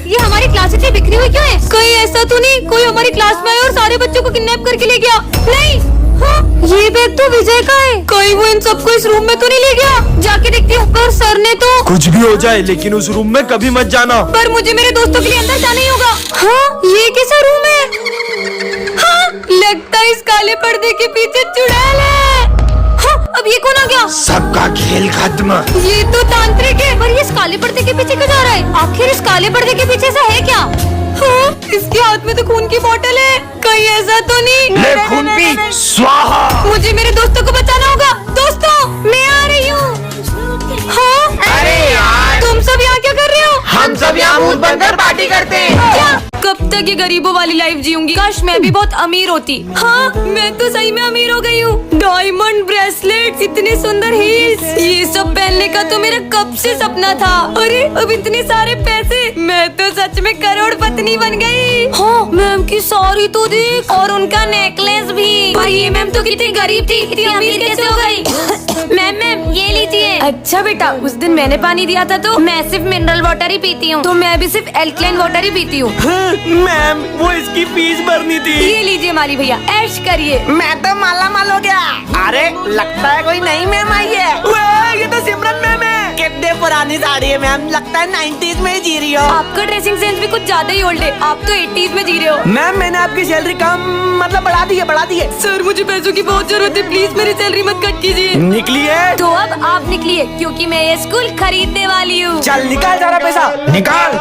ये हमारी क्लास इतनी बिखरी हुई क्यों है? कहीं ऐसा तो नहीं कोई हमारी क्लास में आया और सारे बच्चों को किडनैप करके ले गया? नहीं। हाँ, ये बैग तो विजय का है। कहीं वो इन सबको इस रूम में तो नहीं ले गया? जाके देखती हूँ। पर सर ने तो कुछ भी हो जाए लेकिन उस रूम में कभी मत जाना। पर मुझे मेरे दोस्तों के लिए अंदर जाना ही होगा। हाँ, ये कैसा रूम है? हाँ, लगता है इस काले पर्दे के पीछे चुड़ैल है। हाँ, अब ये कौन आ गया? सबका खेल खत्म। ये तो तांत्रिक है। पर ये इस काले पर्दे के पीछे क्यों जा रहा है? आखिर इस काले पर्दे के पीछे ऐसा है क्या? हाँ, इसके हाथ में तो खून की बोतल है। कहीं ऐसा तो नहीं? ले खून पी स्वाहा। मुझे मेरे दोस्तों को बचाना होगा। दोस्तों, मैं आ रही हूँ। हाँ? अरे यार, तुम सब यहाँ क्या कर रहे हो? हम सब यहाँ भूत बनकर पार्टी करते हैं। क्या? कब तक ये गरीबों वाली लाइफ जीऊंगी? काश मैं भी बहुत अमीर होती। हाँ, मैं तो सही में अमीर हो गई हूँ। डायमंड ब्रेसलेट, इतने सुंदर हील्स, ये सब पहनने का तो मेरा कब से सपना था। अरे अब इतने सारे पैसे, मैं तो सच में करोड़पति बन गई। हाँ, मैम की साड़ी तो देख, और उनका नेकलेस भी। पर ये मैम तो कितनी गरीब थी, इतनी अमीर कैसे हो गई? मैम ये लीजिए। अच्छा बेटा, उस दिन मैंने पानी दिया था तो मैं सिर्फ मिनरल वाटर ही पीती हूँ, तो मैं भी सिर्फ एल्कलाइन वाटर ही पीती हूँ। मैम, वो इसकी फीस भरनी थी। ये लीजिए माली भैया, ऐश करिए। मैं तो माला माल हो गया। अरे लगता है कोई नई मैम आई है। ये तो सिमरन मैम है। कितने पुरानी साड़ी है मैम, लगता है 90s में ही जी रही हो। आपका ड्रेसिंग सेंस भी कुछ ज्यादा ही ओल्ड है। आप तो 80s में जी रहे हो। मैम मैंने आपकी सैलरी कम मतलब बढ़ा दी है। सर, मुझे पैसों की बहुत जरूरत है, प्लीज मेरी सैलरी मत कट कीजिए। निकली है तो अब आप निकलिए, क्योंकि मैं ये स्कूल खरीदने वाली हूँ। चल निकाल सारा पैसा निकाल।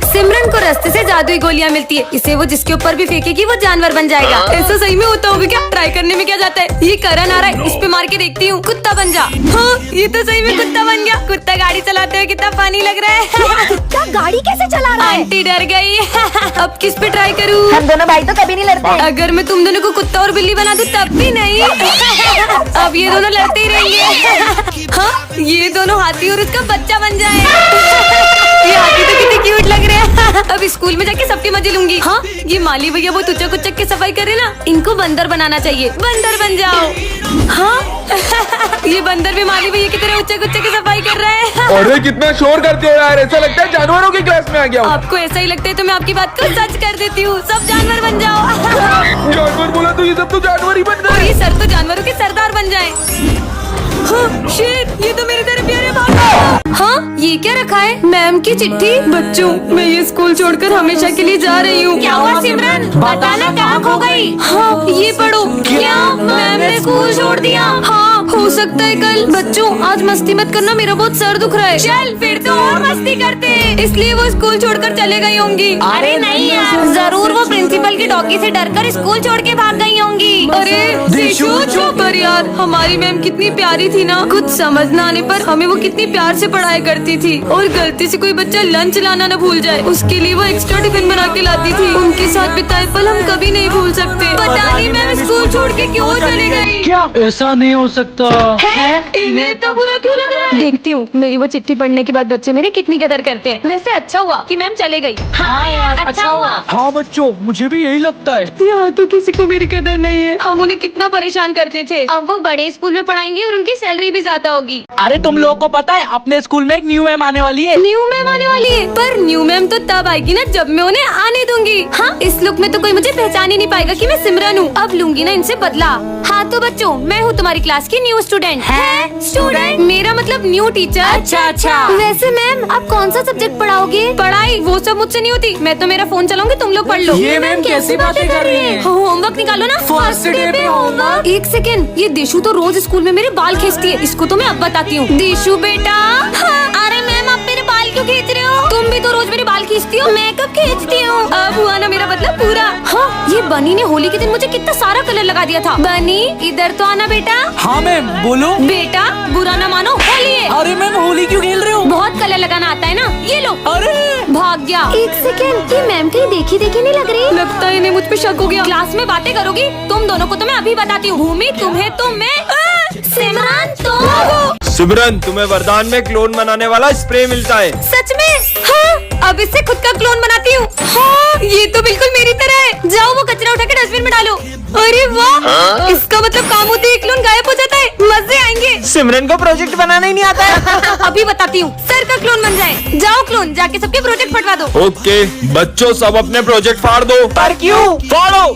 सिमरन को रास्ते से जादुई गोलियां मिलती है, इसे वो जिसके ऊपर भी फेंकेगी वो जानवर बन जाएगा। ऐसा सही में होता होगा क्या? ट्राई करने में क्या जाता है? ये करण आ रहा है, इस पे मार के देखती हूँ। कुत्ता बन जा। हाँ, ये तो सही में कुत्ता बन गया। कुत्ता गाड़ी चलाते हुए कितना फनी लग रहा है। कुत्ता गाड़ी कैसे चला रहा है? आंटी डर गई। अब किस पे ट्राई करूँ? हम दोनों भाई तो कभी नहीं लड़ते। अगर मैं तुम दोनों को कुत्ता और बिल्ली बना दूं तब भी नहीं। अब ये दोनों लड़ते ही रहेंगे। हाँ, ये दोनों हाथी और उसका बच्चा बन जाए। ये हाथी तो कितने क्यूट लग रहे हैं। अब स्कूल में जाके सबके मजे लूंगी। हाँ, ये माली भैया बहुत उचक उचक के सफाई करे ना, इनको बंदर बनाना चाहिए। बंदर बन जाओ। हाँ, ये बंदर भी माली भैया की तरह उचक उचक के सफाई कर रहा है। अरे कितना शोर करते हो यार, ऐसा लगता है जानवरों की क्लास में आ गया हूँ। आपको ऐसा ही लगता है तो मैं आपकी बात को सच कर देती हूँ। सब जानवर बन जाओ। जानवर बोला तो ये सब तो जानवर ही बन और गए। ये सर तो जानवरों के सरदार बन जाए। हाँ, शेर, ये तो मेरे तरफ प्यारे भागो। हाँ, ये क्या रखा है? मैम की चिट्ठी। बच्चों, मैं ये स्कूल छोड़कर हमेशा के लिए जा रही हूँ। क्या हुआ सिमरन? बताना कहाँ खो गई? हाँ, ये पढ़ो। क्या मैम ने स्कूल छोड़ दिया? हाँ, हो सकता है कल। बच्चों, आज मस्ती मत करना, मेरा बहुत सर दुख रहा है। चल फिर तो और मस्ती करते हैं। इसलिए वो स्कूल छोड़कर चले गई होंगी। अरे नहीं यार, जरूर वो प्रिंसिपल की डॉगी से डरकर स्कूल छोड़ के भाग गई होंगी। अरे दिशु, चुप कर यार। हमारी मैम कितनी प्यारी थी ना, कुछ समझ न आने पर हमें वो कितनी प्यार से पढ़ाया करती थी। और गलती से कोई बच्चा लंच लाना न भूल जाए, उसके लिए वो एक्स्ट्रा टिफिन बना के लाती थी। उनके साथ बिताए पल हम कभी नहीं भूल सकते। पता नहीं मैम स्कूल छोड़ के क्यों चले गई। क्या ऐसा नहीं हो सकता? इन्हें तो बुरा क्यों लग रहा है? देखती हूँ मेरी वो चिट्ठी पढ़ने के बाद बच्चे मेरी कितनी कदर करते हैं। वैसे अच्छा हुआ कि मैम चले गई। हाँ यार, अच्छा हुआ। हाँ बच्चों, मुझे भी यही लगता है। यहाँ तो किसी को मेरी कदर नहीं है। हम उन्हें कितना परेशान करते थे। अब वो बड़े स्कूल में पढ़ाएंगे और उनकी सैलरी भी ज्यादा होगी। अरे तुम लोगों को पता है अपने स्कूल में एक न्यू मैम आने वाली है। न्यू मैम आने वाली है, पर न्यू मैम तो तब आएगी ना जब मैं उन्हें आने दूंगी। हाँ, इस लुक में तो कोई मुझे पहचान ही नहीं पाएगा कि मैं सिमरन हूँ। अब लूंगी ना इनसे बदला। हाँ तो बच्चों, मैं हूँ तुम्हारी क्लास की न्यू स्टूडेंट। है स्टूडेंट? मेरा मतलब न्यू टीचर। अच्छा। वैसे मैम आप कौन सा सब्जेक्ट पढ़ाओगे? पढ़ाई वो सब मुझसे नहीं होती। मैं तो मेरा फोन चलाऊंगी, तुम लोग पढ़ लो। ये मैम कैसी बातें कर रही है? होमवर्क निकालो ना। फर्स्ट डे पे होमवर्क। एक सेकेंड, ये दिशु तो रोज स्कूल में मेरे बाल खींचती है। इसको तो मैं अब बताती हूँ। दिशु बेटा। हाँ, अरे मैम, आप मेरे बाल क्यों खींच रहे हो? तुम भी तो रोज मेरे बाल खींचती हो। मैं कब खींचती हूँ? अब हुआ ना मेरा मतलब पूरा। हाँ, ये बनी ने होली के दिन मुझे कितना सारा कलर लगा दिया था। बनी, इधर तो आना बेटा। हाँ मैम, बोलो। बेटा, बुरा ना मानो, होली है। अरे मैम, होली क्यों खेल रहे हो? बहुत कलर लगाना आता है ना, ये लो। अरे भाग गया। एक सेकेंड, ये मैम कहीं देखी देखी नहीं लग रही? लगता है इन्हें मुझ पे शक हो गया। क्लास में बातें करोगी तुम दोनों को तो मैं अभी बताती हूँ। भूमि तुम्हें तो मैं। सिमरन तो सिमरन, तुम्हें वरदान में क्लोन बनाने वाला स्प्रे मिलता है। सच में? हाँ, अब इससे खुद का क्लोन बनाती हूँ। हाँ, ये तो बिल्कुल मेरी तरह है। जाओ वो कचरा उठा के डस्टबिन में डालो। अरे वाह, इसका मतलब काम होते ही क्लोन गायब हो जाता है। मजे आएंगे। सिमरन को प्रोजेक्ट बनाना ही नहीं आता है। अभी बताती हूँ, सर का क्लोन बन जाए। जाओ क्लोन, जाके सबके प्रोजेक्ट फटवा दो। ओके बच्चों, सब अपने प्रोजेक्ट फाड़ दो। पर क्यों? फाड़ो।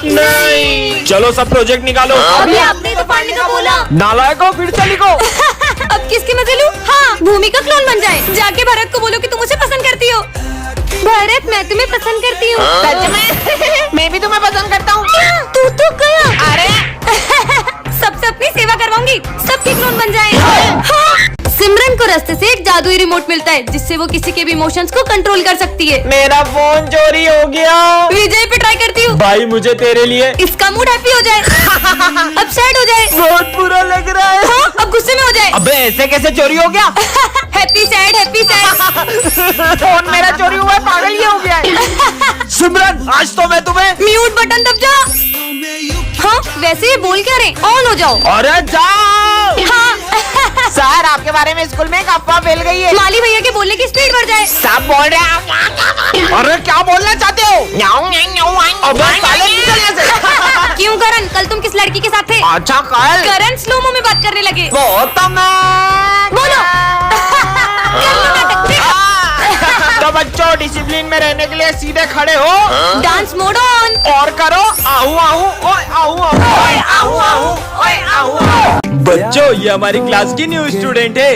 नहीं, चलो सब प्रोजेक्ट निकालो। अभी आपने तो फाड़ने का बोला। नालायकों, फिर से लिखो। अब किसके मजे लूं? हाँ, भूमि का क्लोन बन जाए। जाके भरत को बोलो कि तुम मुझे पसंद करती हो। भरत, मैं तुम्हें पसंद करती हूँ। सच में? मैं भी तुम्हें पसंद करता हूँ। तू तो गया। अरे सबसे अपनी सेवा करवाऊंगी, सबके क्लोन बन जाए। हाँ। सिमरन को रास्ते से एक जादुई रिमोट मिलता है, जिससे वो किसी के भी इमोशंस को कंट्रोल कर सकती है। मेरा फोन चोरी हो गया। विजय पे ट्राई करती हूँ। भाई मुझे तेरे लिए इसका मूड हैप्पी हो जाए, अब सैड हो जाए। बहुत बुरा लग रहा है। हाँ, अब गुस्से में हो जाए। अबे ऐसे कैसे चोरी हो गया? Happy sad, happy sad. Phone मेरा चोरी हुआ है, पागल ये हो गया है। सिमरन, आज तो मैं तुम्हें। म्यूट बटन दब जा। हाँ, वैसे ये बोल क्या रहे? ऑन हो जाओ। अरे जाओ। हाँ। सर, आपके बारे में स्कूल में एक अफवाह फैल गई है। माली भैया के बोलने की स्पीड बढ़ जाए। सब बोल रहे हैं। अरे क्या बोलना चाहते हो? अबे साले निकल यहाँ से। क्यों करण, कल तुम किस लड़की के साथ थे? अच्छा कल करण स्लोमो में बात करने लगे। बहुत बोलो। कर लो नाटक, देखो। तो बच्चों, डिसिप्लिन में रहने के लिए सीधे खड़े हो। Dance mode on. और करो आहू आहू, ओए आहू आहू, ओए आहू आहू, ओए आहू आहू। बच्चों, ये हमारी क्लास की न्यू स्टूडेंट है।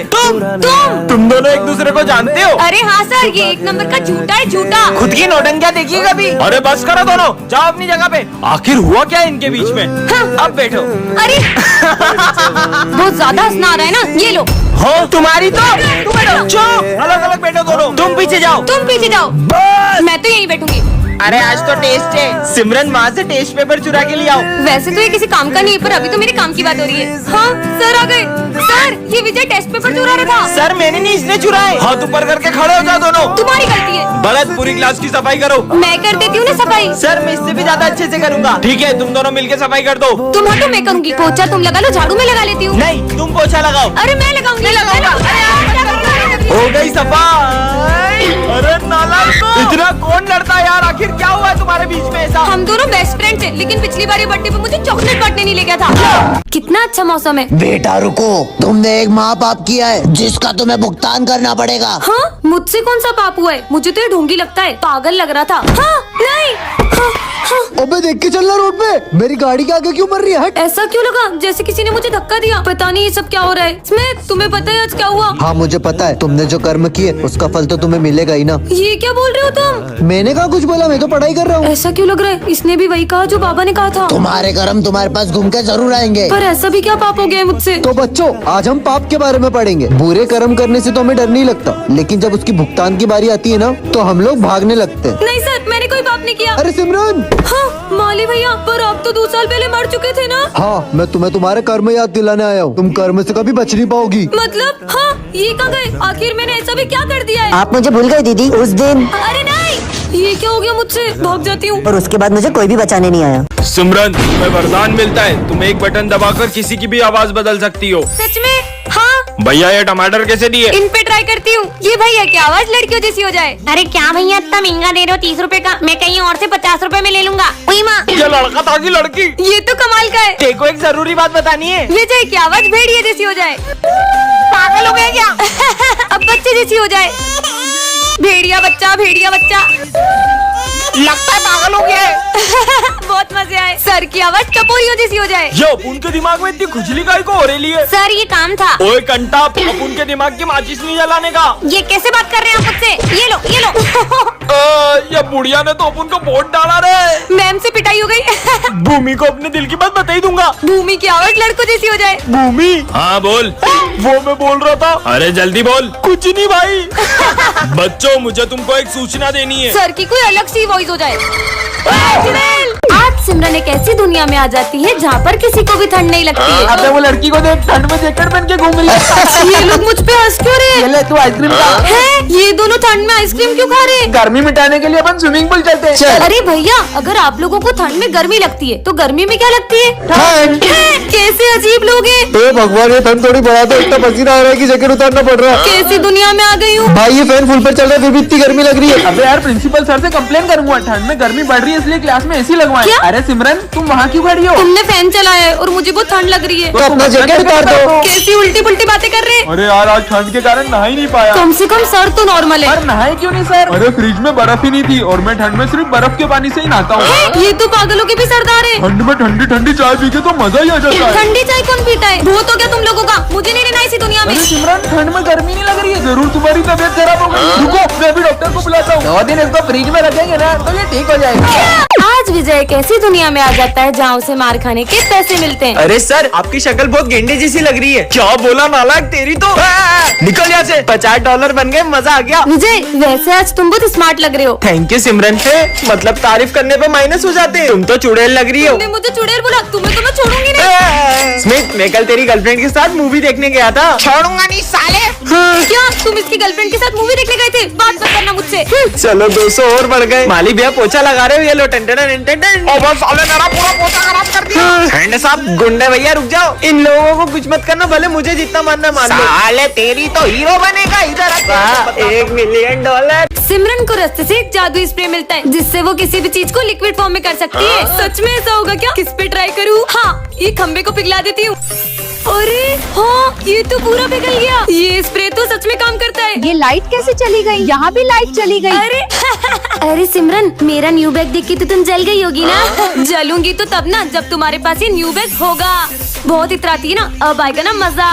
तुम दोनों एक दूसरे को जानते हो? अरे हाँ सर, ये एक नंबर का झूठा है, झूठा। खुद की नौटंकिया देखी कभी? अरे बस करो दोनों, जाओ अपनी जगह पे। आखिर हुआ क्या इनके बीच में? अब बैठो। अरे बहुत ज्यादा हंसना आ रहा है ना, ये लो। हो तुम्हारी तो अलग अलग बैठो दोनों। तुम पीछे जाओ। तुम पीछे जाओ, मैं तो यहीं बैठूंगी। अरे आज तो टेस्ट है। सिमरन, वहाँ से टेस्ट पेपर चुरा के ले आओ। वैसे तो ये किसी काम का नहीं है, पर अभी तो मेरे काम की बात हो रही है। हाँ सर आ गए। सर, ये विजय टेस्ट पेपर चुरा रहा था। सर मैंने नहीं, इसने चुराए। हाथ ऊपर करके खड़े हो जाओ दोनों। तुम्हारी गलती है। भरत, पूरी क्लास की सफाई करो। मैं कर देती हूँ ना सफाई। सर मैं इससे भी ज्यादा अच्छे से करूँगा। ठीक है, तुम दोनों मिलके सफाई कर दो। तुम हटो, मैं करूंगी। पोछा तुम लगा लो, झाड़ू में लगा लेती हूँ। नहीं, तुम पोछा लगाओ। अरे मैं लगाऊंगी। हो गई सफाई। अरे नालायकों, इतना कौन लड़ता है यार? आखिर क्या हुआ है तुम्हारे बीच में ऐसा? हम दोनों बेस्ट फ्रेंड थे, लेकिन पिछली बार ये बर्थडे पे मुझे चॉकलेट बांटने नहीं ले गया था। कितना अच्छा मौसम है। बेटा रुको, तुमने एक माँ बाप किया है जिसका तुम्हें भुगतान करना पड़ेगा। हाँ, मुझसे कौन सा पाप हुआ है? मुझे तो ये ढोंगी लगता है, पागल लग रहा था। हाँ, नहीं। हाँ, हाँ। अबे देख के चलना रोड पे, मेरी गाड़ी के आगे क्यों मर रही है? हट। ऐसा क्यों लगा जैसे किसी ने मुझे धक्का दिया? पता नहीं ये सब क्या हो रहा है। स्मिथ, तुम्हें पता है आज क्या हुआ? हाँ मुझे पता है, तुमने जो कर्म किए उसका फल तो तुम्हें मिलेगा ही ना। ये क्या बोल रहे हो तुम? मैंने कहा कुछ बोला? मैं तो पढ़ाई कर रहा हूँ। ऐसा क्यों लग रहा है? इसने भी वही कहा जो बाबा ने कहा था। तुम्हारे कर्म तुम्हारे पास घूम के जरूर आएंगे। पर ऐसा भी क्या पाप हो गया है मुझसे? तो बच्चों, आज हम पाप के बारे में पढ़ेंगे। बुरे कर्म करने से तो हमें डर नहीं लगता, लेकिन जब उसकी भुगतान की बारी आती है ना, तो हम लोग भागने लगते हैं। नहीं सर, मैंने कोई पाप नहीं किया। अरे सिमरन। हाँ, माली भैया, पर आप तो 2 साल पहले मर चुके थे ना? हाँ, मैं तुम्हारे कर्म याद दिलाने आया हूँ। तुम कर्म से कभी बच नहीं पाओगी। मतलब? हाँ, ये कहाँ गए? आखिर मैंने ऐसा भी क्या कर दिया है? आप मुझे भूल गए दीदी उस दिन, अरे नहीं, ये क्या हो गया मुझसे? भाग जाती हूँ। और उसके बाद मुझे कोई भी बचाने नहीं आया। सिमरन, तुम्हें वरदान मिलता है। तुम एक बटन दबाकर किसी की भी आवाज बदल सकती हो। सच में? हाँ। भैया, ये टमाटर कैसे दिए? इन पे ट्राई करती हूँ। ये भैया की आवाज लड़कियों जैसी हो जाए। अरे क्या भैया, इतना महंगा दे रहे हो? 30 रुपए का, मैं कहीं और से 50 रुपए में ले लूंगा। उई माँ, ये लड़का था कि लड़की? ये तो कमाल का है। देखो, एक जरूरी बात बतानी है। विजय की आवाज भेड़िया जैसी हो जाए। पागल हो गए क्या? अब बच्चे जैसी हो जाए। भेड़िया बच्चा, भेड़िया बच्चा। लगता है पागल हो गया है। बहुत मजे आए। सर की आवाज टपोरियों जैसी हो जाए। यो, उनके दिमाग में इतनी खुजली काहे को हो रही है? सर ये काम था। ओए कंटा, अब उनके दिमाग की माचिस नहीं जलाने का। ये कैसे बात कर रहे हैं आप मुझसे? ये लो, ये लो। ये बुढ़िया ने तो अपन को वोट डाला रे। मैम से पिटाई हो गई। भूमि को अपने दिल की बात बता ही दूंगा। भूमि की आवाज लड़कों जैसी हो जाए। भूमि? हाँ बोल। वो मैं बोल रहा था। अरे जल्दी बोल। कुछ नहीं भाई। बच्चों, मुझे तुमको एक सूचना देनी है। सर की कोई अलग सी वॉइस हो जाए। आज सिमरन एक ऐसी दुनिया में आ जाती है जहाँ पर किसी को भी ठंड नहीं लगती है। अबे वो लड़की को देख, ठंड में जैकेट पहन के घूम रही है। ये लोग मुझ पे हंस क्यों रहे ये हैं? ले तू आइसक्रीम खा। हैं? ये दोनों ठंड में आइसक्रीम क्यों खा रहे हैं? गर्मी मिटाने के लिए अपन स्विमिंग पूल चलते हैं। अरे भैया, अगर आप लोगों को ठंड में गर्मी लगती है तो गर्मी में क्या लगती है? ठंड। हैं? कैसे अजीब लोग हैं। ए भगवान, ये ठंड थोड़ी बढ़ा दो, इतना पसीना आ रहा है कि जैकेट उतारना पड़ रहा है। कैसी दुनिया में आ गई हूँ। भाई ये फैन फुल पर चल रहा है, फिर भी इतनी गर्मी लग रही है। अबे यार, प्रिंसिपल सर से कंप्लेन करूंगा। ठंड में गर्मी बढ़ रही है, इसलिए क्लास में एसी लगवा लगवाएं। क्या? अरे सिमरन तुम वहाँ क्यों खड़ी हो? तुमने फैन चलाया है और मुझे बहुत ठंड लग रही है। तो अपना जैकेट उतार दो। कैसी उल्टी पुल्टी बातें कर रहे हैं? अरे यार आज ठंड के कारण नहा ही नहीं पाया। कम से कम सर तो नॉर्मल है। पर नहाए क्यों नहीं सर? अरे फ्रिज में बर्फ ही नहीं थी और मैं ठंड में सिर्फ बर्फ के पानी से ही नहाता हूँ। ये तो पागलों के भी सरदार है। ठंड में ठंडी ठंडी चाय पी के तो मजा ही आ जाता है। ठंडी चाय कौन पीता है? बहुत हो गया तुम लोगों का, मुझे नहीं रहना इसी दुनिया में। अरे सिमरन ठंड में गर्मी नहीं लग रही है? जरूर तुम्हारी तबीयत खराब हो गई। रुको मैं भी डॉक्टर को बुलाता हूँ। 2 दिन इसको फ्रिज में रखेंगे ना तो ये ठीक हो जाएगा। आज विजय एक ऐसी दुनिया में आ जाता है जहाँ उसे मार खाने के पैसे मिलते हैं। अरे सर आपकी शक्ल बहुत गेंडे जैसी लग रही है। क्या बोला नालायक तेरी तो। निकल यहाँ से। $50 बन गए, मजा आ गया। विजय वैसे आज तुम बहुत स्मार्ट लग रहे हो। थैंक यू सिमरन। मतलब तारीफ करने पे माइनस हो जाते हैं। तुम तो चुड़ैल लग रही हो। तुमने मुझे चुड़ैल बोला, तुम्हें तो मैं छोड़ूंगी नहीं। स्मिथ मैं कल तेरी गर्लफ्रेंड के साथ मूवी देखने गया था। छोड़ूंगा नहीं साले। क्या तुम इसकी गर्लफ्रेंड के साथ मूवी देखने गए थे? बात मत करना मुझसे। चलो 200 और बढ़ गए। माली भैया पोछा लगा रहे हो, ये लो टन टन टन टन। साले मेरा पूरा पोछा खराब कर दिया। हैंड साहब गुंडे भैया रुक जाओ। इन लोगों को कुछ मत करना, भले मुझे जितना मानना मान लो। साले तेरी तो हीरो बनेगा इधर। $1 मिलियन। सिमरन को रास्ते से एक जादुई स्प्रे मिलता है जिससे वो किसी भी चीज को लिक्विड फॉर्म में कर सकती है। सच में ऐसा होगा क्या? किस पे ट्राई करूँ? हाँ ये खंबे को पिघला देती हूँ। अरे हाँ ये तो पूरा पिघल गया। ये स्प्रे तो सच में काम करता है। ये लाइट कैसे चली गई? यहाँ भी लाइट चली गई। अरे अरे सिमरन मेरा न्यू बैग देख के तो तुम जल गई होगी ना? जलूंगी तो तब ना जब तुम्हारे पास ये न्यू बैग होगा। बहुत इतराती है ना, अब आएगा ना मजा।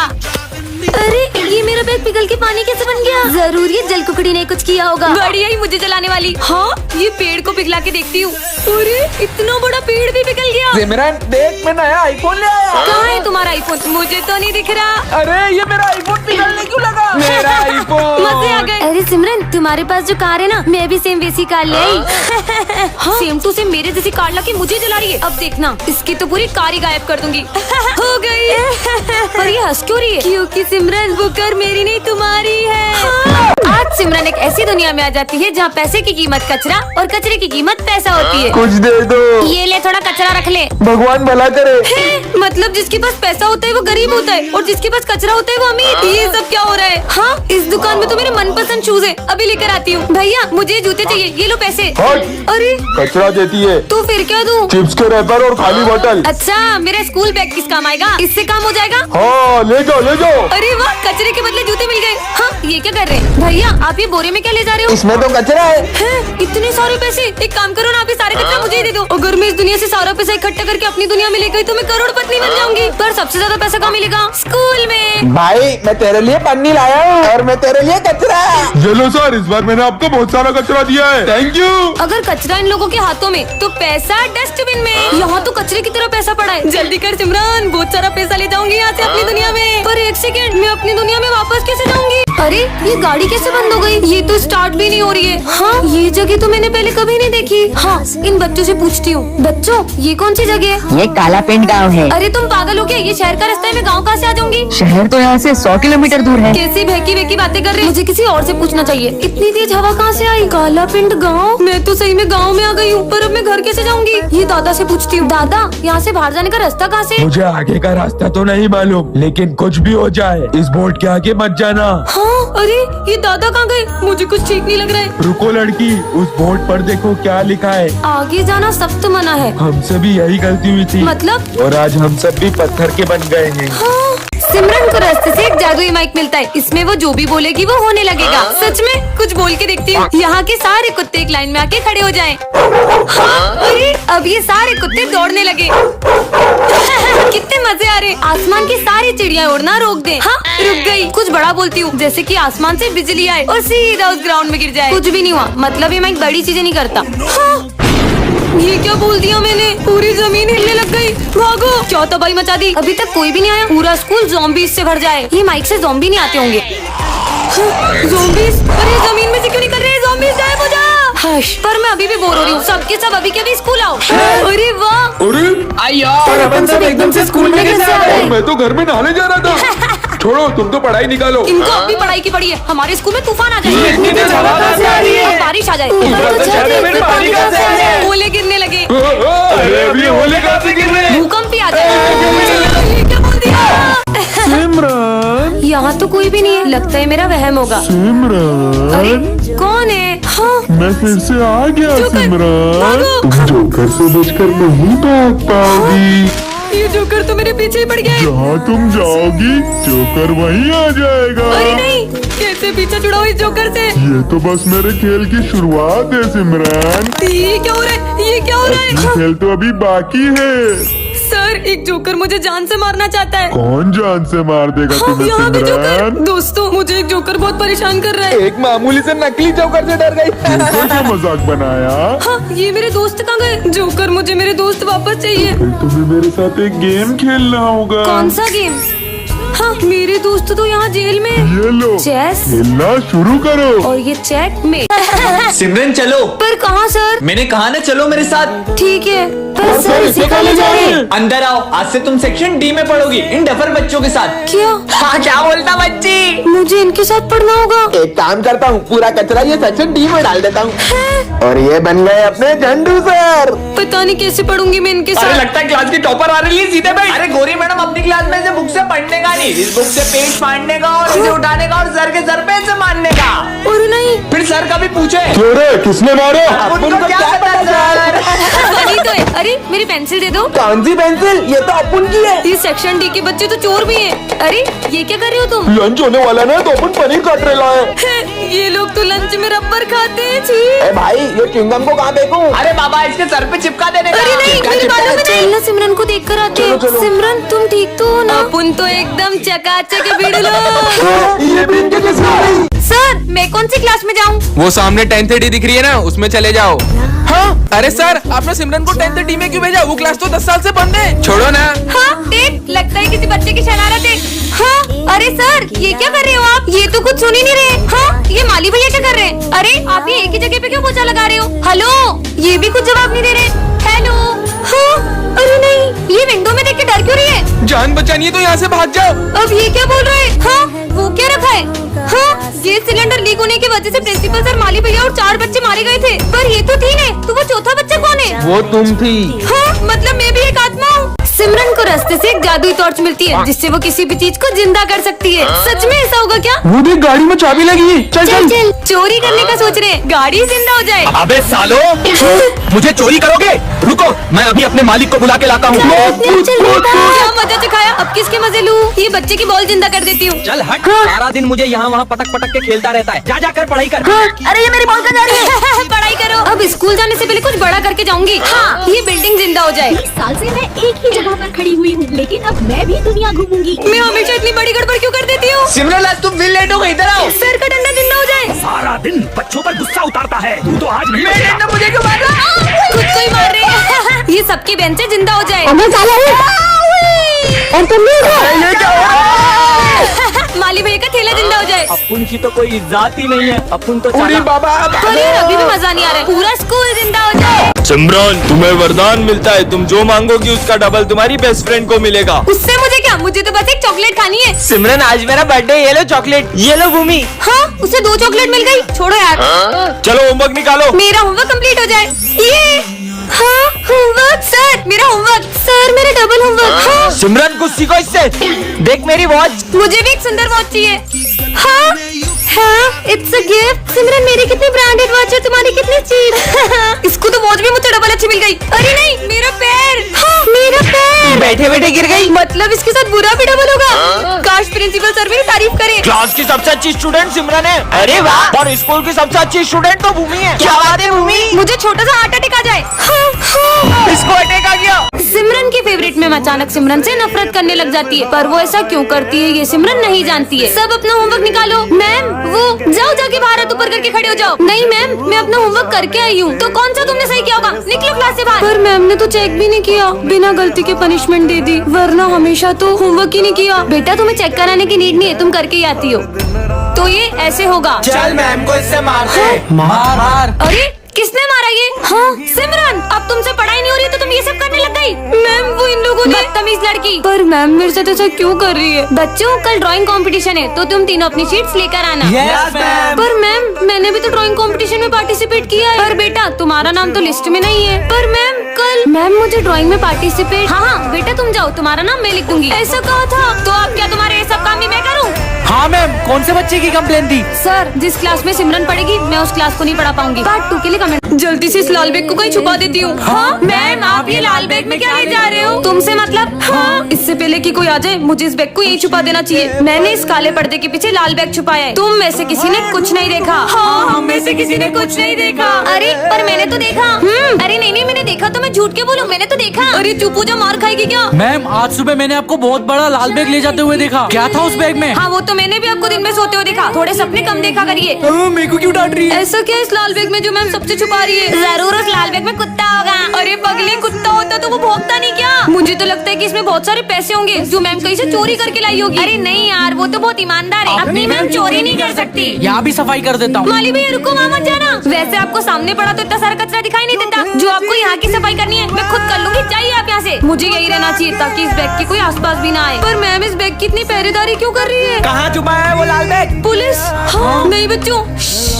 अरे ये मेरा बैग पिघल के पानी कैसे बन गया? जरूर ये जल कुकड़ी ने कुछ किया होगा। बढ़िया ही मुझे जलाने वाली। हाँ ये पेड़ को पिघला के देखती हूँ। अरे इतना बड़ा पेड़ भी पिघल गया। सिमरन देख मैं नया आईफोन ले आया। कहाँ है तुम्हारा आईफोन? मुझे तो नहीं दिख रहा। अरे ये मेरा आईफोन पिघलने क्यों लगा? मेरा आईफोन। मजे आ गए। अरे सिमरन तुम्हारे पास जो कार है ना, मैं भी सेम वैसी कार ले आई। सेम टू सेम मेरे जैसी कार लाके मुझे जला रही है। अब देखना इसकी तो पूरी कार ही गायब कर दूंगी। हो गई। पर ये हंस क्यों रही है? क्योंकि सिमरन वो कार मेरी नहीं तुम्हारी है। आज सिमरन एक ऐसी दुनिया में आ जाती है जहाँ पैसे की कीमत कचरा और कचरे की कीमत पैसा होती है। कुछ दे दो। ये ले थोड़ा कचरा रख ले। भगवान भला करे। मतलब जिसके पास पैसा होता है वो गरीब होता है और जिसके पास कचरा होता है वो अमीर। ये सब क्या हो रहा है? हाँ इस दुकान में तो मेरे मनपसंद शूज है, अभी लेकर आती हूँ। भैया मुझे जूते चाहिए, ये लो पैसे। अरे कचरा देती है तो फिर क्या दूँ? चिप्स के रैपर और खाली बोतल। अच्छा मेरा स्कूल बैग किस काम आएगा? इससे काम हो जाएगा। हाँ ले जाओ ले जाओ। अरे वाह कचरे के बदले जूते मिल गए। हाँ ये क्या कर रहे हैं? भैया आप ये बोरे में क्या ले जा रहे हो? इसमें तो कचरा है। इतने सारे पैसे। एक काम करो ना, आप ये सारे कचरा मुझे ही दे दो। अगर मैं इस दुनिया से सारा पैसा इकट्ठा करके अपनी दुनिया में ले गई तो मैं करोड़पति बन जाऊंगी। पर सबसे ज्यादा पैसा कहाँ मिलेगा? स्कूल में। भाई मैं तेरे लिए पन्नी लाया हूँ और मैं तेरे लिए कचरा। चलो सर इस बार मैंने आपको बहुत सारा कचरा दिया है। Thank you. अगर कचरा इन लोगों के हाथों में तो पैसा डस्टबिन में। यहाँ तो कचरे की तरह पैसा पड़ा है। जल्दी कर सिमरन, बहुत सारा पैसा ले जाऊंगी यहाँ से अपनी दुनिया में। पर एक सेकंड, मैं अपनी दुनिया में वापस कैसे जाऊंगी? अरे ये गाड़ी कैसे बंद हो गई? ये तो स्टार्ट भी नहीं हो रही है। हाँ ये जगह तो मैंने पहले कभी नहीं देखी। हाँ इन बच्चों से पूछती हूँ। बच्चों ये कौन सी जगह है? ये काला पेंट गाँव है। अरे तुम पागल हो क्या? ये शहर का रास्ता है, मैं गाँव कहाँ से आ जाऊंगी? शहर तो यहाँ से 100 किलोमीटर दूर है। कैसी बहकी बहकी बातें कर रहे हैं? मुझे किसी और से पूछना चाहिए। इतनी तेज हवा कहाँ से आई? काला पिंड गाँव? मैं तो सही में गाँव में आ गई हूँ, पर अब मैं घर कैसे जाऊंगी? ये दादा से पूछती हूँ। दादा यहाँ से बाहर जाने का रास्ता कहाँ से? मुझे आगे का रास्ता तो नहीं मालूम, लेकिन कुछ भी हो जाए इस बोर्ड के आगे मत जाना। हाँ अरे ये दादा कहाँ गए? मुझे कुछ ठीक नहीं लग रहा है। रुको लड़की, उस बोर्ड पर देखो क्या लिखा है। आगे जाना सख्त मना है। हमसे भी यही गलती हुई थी मतलब? और आज हम सब भी पत्थर के बन गए हैं। हाँ सिमरन को रास्ते से एक जादुई माइक मिलता है। इसमें वो जो भी बोलेगी वो होने लगेगा। सच में कुछ बोल के देखती हूँ। यहाँ के सारे कुत्ते एक लाइन में आके खड़े हो जाएं। हाँ, अरे अब ये सारे कुत्ते दौड़ने लगे। कितने मजे आ रहे। आसमान की सारी चिड़िया उड़ना रोक दे। हाँ रुक गई। कुछ बड़ा बोलती हूँ जैसे कि आसमान से बिजली आए और सीधा उस ग्राउंड में गिर जाए। कुछ भी नहीं हुआ, मतलब ये माइक बड़ी चीजें नहीं करता। हाँ, ये क्या बोल दिया मैंने? पूरी जमीन हिलने लग गई। भागो। क्या तबाही मचा दी। अभी तक कोई भी नहीं आया। पूरा स्कूल ज़ॉम्बीज़ से भर जाए। ये माइक से ज़ॉम्बी नहीं आते होंगे। ज़ॉम्बीज़? अरे जमीन में से क्यों नहीं कर रहे? ज़ॉम्बीज़ गायब हो जा। हश, पर मैं अभी भी बोर हो रही हूँ। सबके सब अभी के अभी स्कूल आओ। अरे वाह, अरे अपन सब एकदम से स्कूल में कैसे आ गए? मैं तो घर में नहाने जा रहा था। छोड़ो, तुम तो पढ़ाई निकालो। इनको अब भी पढ़ाई की पड़ी है। हमारे स्कूल में तूफान आ जाए, बारिश आ जाए, ओले गिरने लगे, अरे अभी होली कहाँ से गिर रहे हैं? भूकंप भी आ जाए। ये क्या बोल दिया? सिमरन, यहाँ तो कोई भी नहीं है। लगता है मेरा वहम होगा। सिमरन, अरे कौन है? हाँ मैं फिर से आ गया जोकर, सिमरन। भागो। तुम जोकर से बचकर नहीं भाग पाओगी। ये जोकर तो मेरे पीछे ही पड़ गया है। जहाँ तुम जाओगी जोकर वहीं आ जाएगा। अरे नहीं, कैसे पीछा छुड़ाओ इस जोकर से। ये तो बस मेरे खेल की शुरुआत है सिमरन। ये क्या हो रहा है, ये क्या हो रहा है? ये खेल तो अभी बाकी है। सर, एक जोकर मुझे जान से मारना चाहता है। कौन जान से मार देगा हाँ, तुम्हें यहाँ भी जोकर। सिमरन? दोस्तों, मुझे एक जोकर बहुत परेशान कर रहा है। एक मामूली से नकली जोकर से डर गई। जोकर का मजाक बनाया। हाँ, ये मेरे दोस्त कहाँ गए? जोकर, मुझे मेरे दोस्त वापस चाहिए। फिर तुम्हें मेरे साथ एक गेम खेलना होगा। कौन सा गेम? हाँ, मेरे दोस्त तो यहाँ जेल में। ये लो, चेस खेलना शुरू करो। और ये चेक में। सिमरन चलो। पर कहाँ सर? मैंने कहा ना चलो मेरे साथ। ठीक है, पर सर इसे कहाँ ले जा रहे हैं? अंदर आओ, आज से तुम सेक्शन डी में पढ़ोगी इन डफर बच्चों के साथ। क्या? हाँ, क्या बोलता बच्ची? मुझे इनके साथ पढ़ना होगा। एक काम करता हूँ, पूरा कचरा ये सेक्शन डी में डाल देता हूँ और ये बन गए अपने झंडू सर। पता नहीं कैसे पढ़ूंगी मैं इनके अरे साथ। लगता है क्लास की टॉपर आ रही है, सीधे बैठ। अरे गोरी मैडम अपनी क्लास में से बुक से पढ़ने का नहीं, इस बुक से पेज फाड़ने का और इसे उठाने का और सर के सर पे से मारने का। और नहीं, फिर सर का भी पूछे। अरे किसने मारा? उनको क्या पता सर? वही तो है। अरे मेरी पेंसिल दे दो। कौन सी पेंसिल? ये तो अपुन की है। ये सेक्शन डी के बच्चे तो चोर भी हैं। अरे ये क्या कर रहे हो तुम? लंच होने वाला ना, तो अपन पनीर काट रहे हैं। ये लोग तो लंच में रबर खाते हैं। छी। ए भाई, ये च्युइंगम को कहाँ फेंकूं? अरे बाबा, इसके सर पे चिपका देने का। अरे नहीं, मेरे बालों में नहीं। ना सिमरन को देख कर आते हैं। सिमरन, तुम ठीक तो हो ना? अपन तो एकदम चकाचक बिड़लो। ये भी इनके किसने आ रही? सर, मैं कौन सी क्लास में जाऊँ? वो सामने 10th डी दिख रही है ना, उसमें चले जाओ। हाँ, अरे सर, आपने सिमरन को 10th डी में क्यों भेजा? वो क्लास तो 10 साल से बंद है। छोड़ो ना। हाँ, देख, लगता है किसी बच्चे की शरारत है। हाँ, अरे सर, ये क्या कर रहे हो आप? ये तो कुछ सुन ही नहीं रहे। हाँ, ये माली भैया क्या कर रहे हैं? अरे आप ये एक ही जगह पे क्यों पोछा लगा रहे हो? हेलो, ये भी कुछ जवाब नहीं दे रहे। हेलो। हाँ, अरे नहीं, ये विंडो में देख के डर क्यों रही है? जान बचानी है तो यहाँ से भाग जाओ। अब ये क्या बोल रहे हैं? हाँ, वो क्या रखा है? हाँ, गैस सिलेंडर लीक होने की वजह से प्रिंसिपल सर, माली भैया और 4 बच्चे मारे गए थे। पर ये तो थी ने, तो वो चौथा बच्चा कौन है? वो तुम थी। हाँ, मतलब मैं भी एक आत्मा हूँ। सिमरन को रास्ते से एक जादुई टॉर्च मिलती है, जिससे वो किसी भी चीज को जिंदा कर सकती है। सच में ऐसा होगा क्या? वो देख, गाड़ी में चाबी लगी है। चल चल चल, चोरी करने का सोच रहे हैं, गाड़ी जिंदा हो जाए। अबे सालो, मुझे चोरी करोगे? रुको, मैं अभी अपने मालिक को बुला के लाता हूँ। क्या मजा चखाया, अब किसके मजे लूं? ये बच्चे की बॉल जिंदा कर देती हूँ। चल हट, सारा दिन मुझे यहाँ वहाँ पटक पटक के खेलता रहता है। जा जाकर पढ़ाई कर। अरे ये मेरी बॉल कहाँ जा रही है? पढ़ाई करो। अब स्कूल जाने से पहले कुछ बड़ा करके जाऊंगी। हाँ, ये बिल्डिंग जिंदा हो जाए। 20 साल से मैं एक ही जगह पर खड़ी हुई हूँ, लेकिन अब मैं भी दुनिया घूमूंगी। मैं हमेशा इतनी बड़ी गड़बड़ क्यों कर देती हूँ? सिमरन, आज तुम फिर लेट हो गई, इधर आओ। सर का डंडा जिंदा हो जाए। सारा दिन बच्चों पर गुस्सा उतारता है, तू तो आज नहीं मेरे डंडा मुझे क्यों मार रहा? खुद को ही मार रहे हैं। ये सबकी बेंचे जिंदा हो जाए। ये क्या हो रहा है? माली भैया का थैला जिंदा हो जाए। अपन की तो कोई इज्जत ही नहीं है। अपन तो पूरी बाबा, अरे अभी भी मजा नहीं आ रहा है। पूरा स्कूल जिंदा हो जाए। सिमरन, तुम्हें वरदान मिलता है, तुम जो मांगोगी उसका डबल तुम्हारी बेस्ट फ्रेंड को मिलेगा। उससे मुझे क्या? मुझे तो बस एक चॉकलेट खानी है। सिमरन, आज मेरा बर्थडे, ये लो चॉकलेट, ये लो भूमि। हाँ, उसे 2 चॉकलेट मिल गई। छोड़ो यार। चलो होमवर्क निकालो। मेरा होमवर्क कंप्लीट हो जाए। ये हाँ, होमवर्क सर, मेरा होमवर्क सर, मेरा डबल होमवर्क। हाँ, सिमरन, कुछ सीखो इससे। देख मेरी वॉच। मुझे भी एक सुंदर वॉच चाहिए। हाँ हाँ, इट्स अ गिफ्ट। सिमरन, मेरी कितनी ब्रांडेड वॉच है, तुम्हारी कितनी चीप। इसको तो वॉच भी मुझे डबल अच्छी मिल गई। अरे नहीं, मेरा पैर। हाँ, मेरा पैर। बैठे बैठे गिर गई। मतलब इसके साथ बुरा भी डबल होगा। काश प्रिंसिपल सर मेरी तारीफ करे। क्लास की सबसे अच्छी स्टूडेंट सिमरन है। अरे वाह। और स्कूल की सबसे अच्छी स्टूडेंट तो भूमि है। क्या बात है भूमि? मुझे छोटा सा हार्ट अटैक आ जाए। हाँ, हाँ। इसको अटैक आ गया। सिमरन की फेवरेट में अचानक सिमरन से नफरत करने लग जाती है, पर वो ऐसा क्यों करती है ये सिमरन नहीं जानती है। सब अपना होमवर्क निकालो। मैम, वो जाओ जाके बाहर हाथ ऊपर करके खड़े हो जाओ। नहीं मैम, मैं अपना होमवर्क करके आई हूँ। तो कौन सा तुमने सही किया होगा? निकलो क्लास से बाहर। पर मैम ने तो चेक भी नहीं किया, बिना गलती के पनिशमेंट दे दी, वरना हमेशा तो होमवर्क ही नहीं किया। बेटा, तुम्हें चेक कराने की नीड नहीं है, तुम करके ही आती हो। तो ये ऐसे होगा। चल मैम को इससे मारते हैं। मार। अरे किसने मारा ये? हाँ, सिमरन, अब तुमसे पढ़ाई नहीं हो रही तो तुम ये सब करने लग गई। मैम, वो इन लोगों ने बदतमीज लड़की। पर मैम मेरे साथ ऐसा क्यों कर रही है? बच्चों, कल ड्राइंग कंपटीशन है, तो तुम तीनों अपनी शीट्स लेकर आना। Yes ma'am. पर मैम, मैंने भी तो ड्राइंग कंपटीशन में पार्टिसिपेट किया है। पर बेटा, तुम्हारा नाम तो लिस्ट में नहीं है। पर मैम, अंकल मैम मुझे ड्राइंग में पार्टिसिपेट। हाँ बेटा तुम जाओ, तुम्हारा नाम मैं लिख दूंगी। ऐसा कहा था तो अब क्या तुम्हारे ये सब काम ही मैं करूँ? हाँ मैम, कौन से बच्चे की कंप्लेन थी? सर जिस क्लास में सिमरन पढ़ेगी मैं उस क्लास को नहीं पढ़ा पाऊंगी। पार्ट 2 के लिए कमेंट। जल्दी से इस लाल बैग को कहीं छुपा देती हूँ। हाँ मैम आप ये लाल बैग में क्या ले जा रहे हो? तुमसे मतलब? हाँ इससे पहले कि कोई आ जाए मुझे इस बैग को यहीं छुपा देना चाहिए। मैंने इस काले पर्दे के पीछे लाल बैग छुपाया है। तुम में से किसी ने कुछ नहीं देखा? हाँ हम में से किसी ने कुछ नहीं देखा। अरे पर मैंने तो देखा। अरे नहीं मैंने देखा तो मैं झूठ क्यों बोलूं? मैंने तो देखा। अरे चुप हो जा, मार खाएगी क्या? मैम आज सुबह मैंने आपको बहुत बड़ा लाल बैग ले जाते हुए देखा। क्या था उस बैग में? हाँ वो तो मैंने भी आपको दिन में सोते हुए देखा। थोड़े सपने कम देखा करिए। मेरे को क्यों डांट रही है? ऐसा क्या इस लाल बैग में जो मैम सबसे छुपा रही है? जरूर उस लाल बैग में कुत्ता होगा। अरे पगली कुत्ता होता तो वो भौंकता नहीं क्या? मुझे तो लगता है कि इसमें बहुत सारे पैसे होंगे जो मैम कहीं से चोरी करके लाई होगी। अरे नहीं यार वो तो बहुत ईमानदार है, अपनी मैम चोरी नहीं कर सकती। यहाँ भी सफाई कर देता हूँ। माली भैया रुको, वहाँ मत जाना। वैसे आपको सामने पड़ा तो इतना सारा कचरा दिखाई नहीं देता। जो आपको यहाँ की सफाई करनी है मैं खुद कर लूंगी। चाहिए आप यहाँ से। मुझे यही रहना चाहिए ताकि इस बैग के कोई आसपास भी ना आए। पर मैम इस बैग की इतनी पहरेदारी क्यों कर रही है? कहाँ छुपा है वो लाल बैग? पुलिस? हाँ नहीं बच्चों,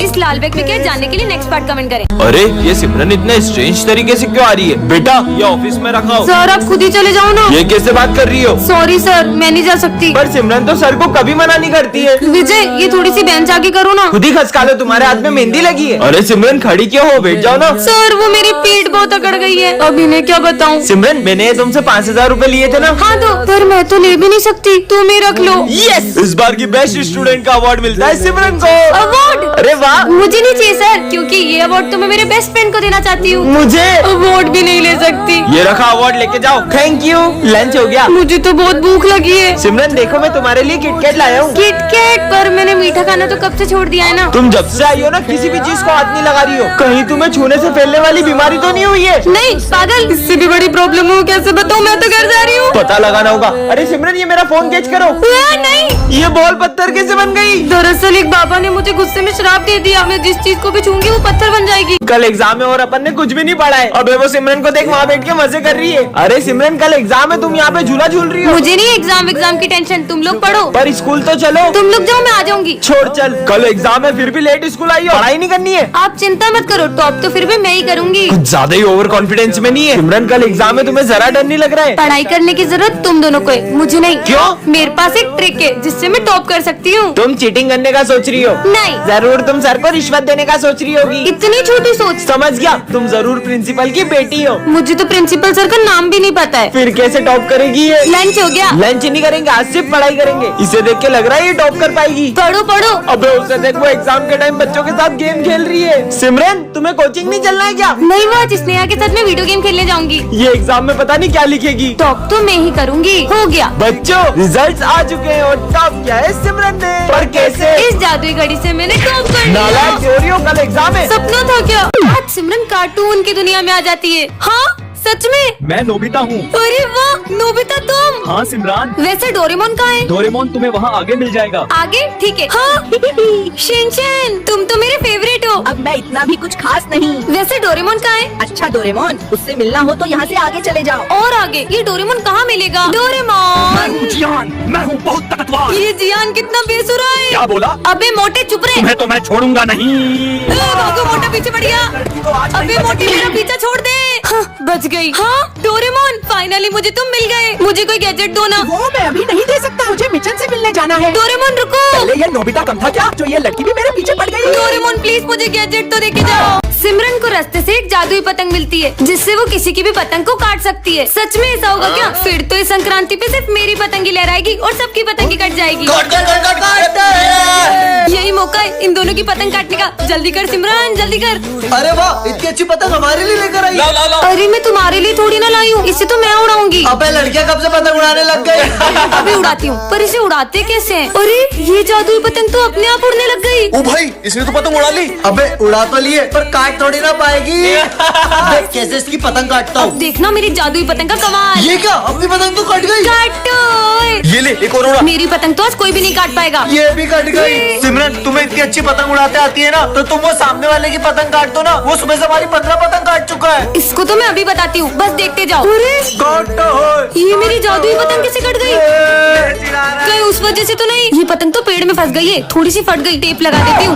इस लाल बैग में क्या है जानने के लिए नेक्स्ट पार्ट कमेंट करें। अरे ये सिमरन इतना स्ट्रेंज तरीके से क्यों आ रही है? बेटा ये ऑफिस में रखा हो। सर आप खुद ही चले जाओ ना। ये कैसे बात कर रही हो? सॉरी सर मैं नहीं जा सकती। पर सिमरन तो सर को कभी मना नहीं करती है। विजय ये थोड़ी सी बेंच आगे करो ना। खुद ही खसका लो, तुम्हारे हाथ में मेहंदी लगी है। अरे सिमरन खड़ी क्यों हो? बैठ जाओ ना। सर वो मेरी पीठ बहुत अकड़ गई है, अब इन्हें क्या बताऊं? सिमरन मैंने तुमसे 5000 रूपए लिए थे ना? हाँ दो, पर मैं तो ले भी नहीं सकती, तुम ही रख लो। यस इस बार की बेस्ट स्टूडेंट का अवार्ड मिलता है सिमरन को। अवार्ड? अरे वाह। मुझे नहीं चाहिए सर, क्योंकि ये अवार्ड तो मैं मेरे बेस्ट फ्रेंड को देना चाहती हूँ। मुझे अवार्ड भी नहीं ले सकती। ये रखा अवार्ड, लेके जाओ। Thank you. लंच हो गया? मुझे तो बहुत भूख लगी है। सिमरन देखो मैं तुम्हारे लिए किटकैट लाया हूँ। किटकैट? पर मैंने मीठा खाना तो कब से छोड़ दिया है ना। तुम जब से आई हो ना किसी भी चीज को हाथ नहीं लगा रही हो। कहीं तुम्हें छूने से फैलने वाली बीमारी तो नहीं हुई है? नहीं पागल, इससे भी बड़ी प्रॉब्लम हो कैसे बताऊँ? मैं तो घर जा रही हूँ। पता लगाना होगा। अरे सिमरन ये मेरा फोन कैच करो। नहीं ये बॉल पत्थर कैसे बन गई? दरअसल एक बाबा ने मुझे गुस्से में श्राप दे दिया, मैं जिस चीज को भी छूंगी वो पत्थर बन जाएगी। कल एग्जाम है और अपन ने कुछ भी नहीं पढ़ा है। अबे वो सिमरन को देख वहाँ बैठ के मजे कर रही है। अरे सिमरन कल एग्जाम है, तुम यहाँ पे झूला झूल रही हो। मुझे नहीं एग्जाम की टेंशन, तुम लोग पढ़ो। पर स्कूल तो चलो। तुम लोग जाओ मैं आ जाऊंगी। छोड़ चल, कल एग्जाम है फिर भी लेट स्कूल आई हो। पढ़ाई नहीं करनी है? आप चिंता मत करो, टॉप तो फिर भी मैं ही करूंगी। कुछ ज्यादा ही ओवर कॉन्फिडेंस में नहीं है? सिमरन कल एग्जाम है, तुम्हें जरा डर नहीं लग रहा है? पढ़ाई करने की जरूरत तुम दोनों को है, मुझे नहीं। क्यों? मेरे पास एक ट्रिक है जिससे मैं टॉप कर सकती हूँ। तुम चीटिंग करने का सोच रही हो? नहीं। जरूर तुम सर को रिश्वत देने का सोच रही होगी। इतनी छोटी सोच। समझ गया, तुम जरूर प्रिंसिपल की बेटी हो। मुझे तो प्रिंसिपल सर का नाम भी नहीं पता है। फिर कैसे टॉप करेगी ये? लंच हो गया? लंच नहीं करेंगे, आज सिर्फ पढ़ाई करेंगे। इसे देख के लग रहा है ये टॉप कर पाएगी। पढ़ो पढ़ो। अबे उसे देख, वो एग्जाम के टाइम बच्चों के साथ गेम खेल रही है। सिमरन तुम्हें कोचिंग नहीं चलना है क्या? नहीं वो आज स्नेहा के साथ मैं वीडियो गेम खेलने जाऊंगी। ये एग्जाम में पता नहीं क्या लिखेगी। टॉप तो मैं ही करूंगी। हो गया बच्चों रिजल्ट्स आ चुके हैं और टॉप किया है सिमरन ने। पर कैसे? इस जादुई घड़ी से मैंने टॉप कर लिया। नालायक चोरी हो, कल एग्जाम है। सपना था क्या? आज सिमरन कार्टून की दुनिया में आ जाती है। हाँ सच में? मैं नोबिता हूँ। अरे वाह नोबिता तुम। हाँ सिमरान, वैसे डोरेमोन कहाँ है? डोरेमोन तुम्हें वहाँ आगे मिल जाएगा। आगे ठीक है। हाँ शिनचैन तुम तो मेरे फेवरेट हो। अब मैं इतना भी कुछ खास नहीं। वैसे डोरेमोन कहाँ है? अच्छा डोरेमोन, उससे मिलना हो तो यहाँ से आगे चले जाओ। और आगे? ये डोरेमोन कहाँ मिलेगा? डोरेमोन जियान, मैं हूँ बहुत ताकतवर। ये जियान कितना बेसुरा है। क्या बोला? अबे मोटे चुप रहे। तुम्हें तो मैं छोड़ूंगा नहीं। भागो मोटा पीछे पड़ गया। अबे मोटे मेरा पीछा छोड़ दे। हाँ, बच गई। हाँ डोरेमोन फाइनली मुझे तुम मिल गए। मुझे कोई गैजेट दो ना। वो मैं अभी नहीं दे सकता, मुझे मिशन से मिलने जाना है। डोरेमोन रुको। पहले ये नोबिता कम था क्या, जो ये लड़की भी मेरे पीछे पड़ गई? डोरेमोन प्लीज मुझे गैजेट तो देके जाओ। सिमरन को रास्ते से एक जादुई पतंग मिलती है जिससे वो किसी की भी पतंग को काट सकती है। सच में ऐसा होगा क्या? फिर तो इस संक्रांति पे सिर्फ मेरी पतंग ही लहराएगी और सबकी पतंग ही कट जाएगी। यही मौका है इन दोनों की पतंग काटने का। जल्दी कर सिमरन जल्दी कर। अरे वाह इतनी अच्छी पतंग हमारे लिए लेकर आई। अरे मैं तुम्हारे लिए थोड़ी ना लाई हूँ, इसे तो मैं उड़ाऊंगी। अबे लड़कियां कब से पतंग उड़ाने लग गई? अभी उड़ाती हूँ, पर इसे उड़ाते कैसे हैं? अरे ये जादुई पतंग तो अपने आप उड़ने लग गई। ओ भाई इसने तो पतंग उड़ा ली। अबे उड़ा तो लिए पर काट थोड़ी ना पाएगी। देख कैसे इसकी पतंग काटता अब हूँ। देखना मेरी जादुई पतंग का कमाल। ये क्या अपनी पतंग तो कट गई। काटो। ये ले एक और उड़ा। मेरी पतंग तो आज कोई भी नहीं काट पाएगा। ये भी कट गई। सिमरन तुम्हें इतनी अच्छी पतंग उड़ाते आती है ना, तो तुम वो सामने वाले की पतंग काट दो ना। वो सुबह से हमारी 15 पतंग काट चुका है। इसको तो मैं अभी बताती हूँ, बस देखते जाओ। ये मेरी जादुई पतंग कैसे कट गई? कहीं उस वजह से तो नहीं? ये पतंग तो पेड़ में फंस गई है, थोड़ी सी फट गई। टेप लगा देती हूँ।